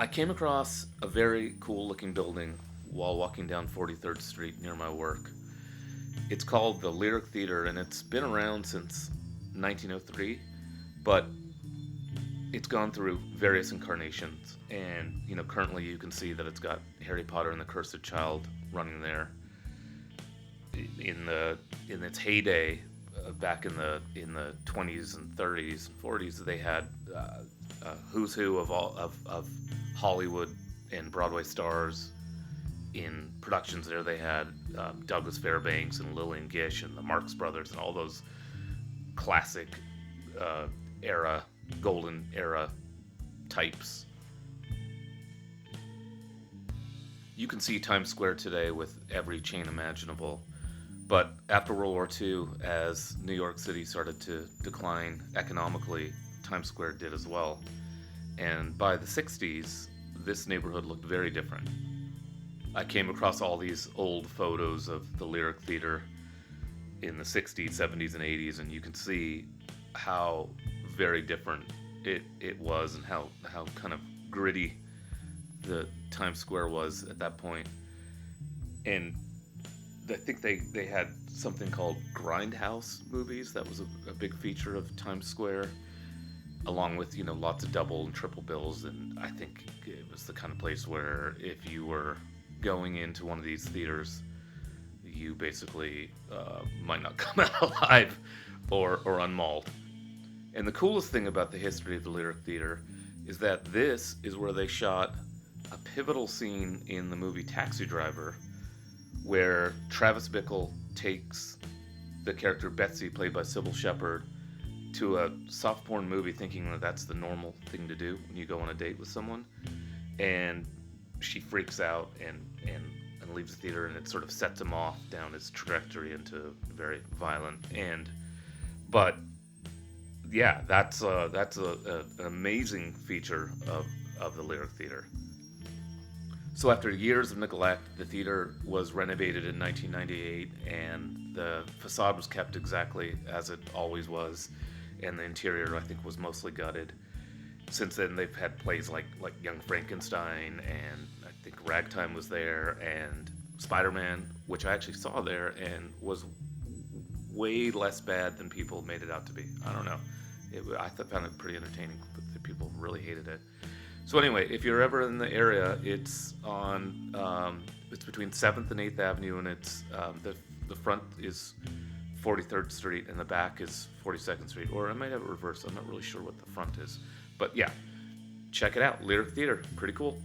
I came across a very cool looking building while walking down 43rd Street near my work. It's called the Lyric Theater and it's been around since 1903, but it's gone through various incarnations. And, currently you can see that it's got Harry Potter and the Cursed Child running there. In its heyday, back in the 20s and 30s and 40s, they had who's who of Hollywood and Broadway stars in productions there. They had Douglas Fairbanks and Lillian Gish and the Marx Brothers and all those classic uh, era, golden era types. You can see Times Square today with every chain imaginable. But after World War II, as New York City started to decline economically, Times Square did as well. And by the 60s, this neighborhood looked very different. I came across all these old photos of the Lyric Theater in the 60s, 70s, and 80s, and you can see how very different it was and how kind of gritty the Times Square was at that point. And I think they had something called Grindhouse movies. That was a big feature of Times Square, along with lots of double and triple bills. And I think it was the kind of place where if you were going into one of these theaters, you basically might not come out alive or unmauled. And the coolest thing about the history of the Lyric Theater is that this is where they shot a pivotal scene in the movie Taxi Driver, where Travis Bickle takes the character Betsy, played by Sybil Shepherd, to a soft porn movie, thinking that that's the normal thing to do when you go on a date with someone, and she freaks out and leaves the theater, and it sort of sets him off down his trajectory into a very violent end. But yeah, that's an amazing feature of the Lyric Theater. So after years of neglect, the theater was renovated in 1998, and the facade was kept exactly as it always was, and the interior, I think, was mostly gutted. Since then, they've had plays like Young Frankenstein, and I think Ragtime was there, and Spider-Man, which I actually saw there and was way less bad than people made it out to be. I don't know. Found it pretty entertaining, but the people really hated it. So anyway, if you're ever in the area, it's on it's between 7th and 8th Avenue, and it's the front is 43rd Street and the back is 42nd Street, or I might have it reversed. I'm not really sure what the front is, but yeah, check it out. Lyric Theater, pretty cool.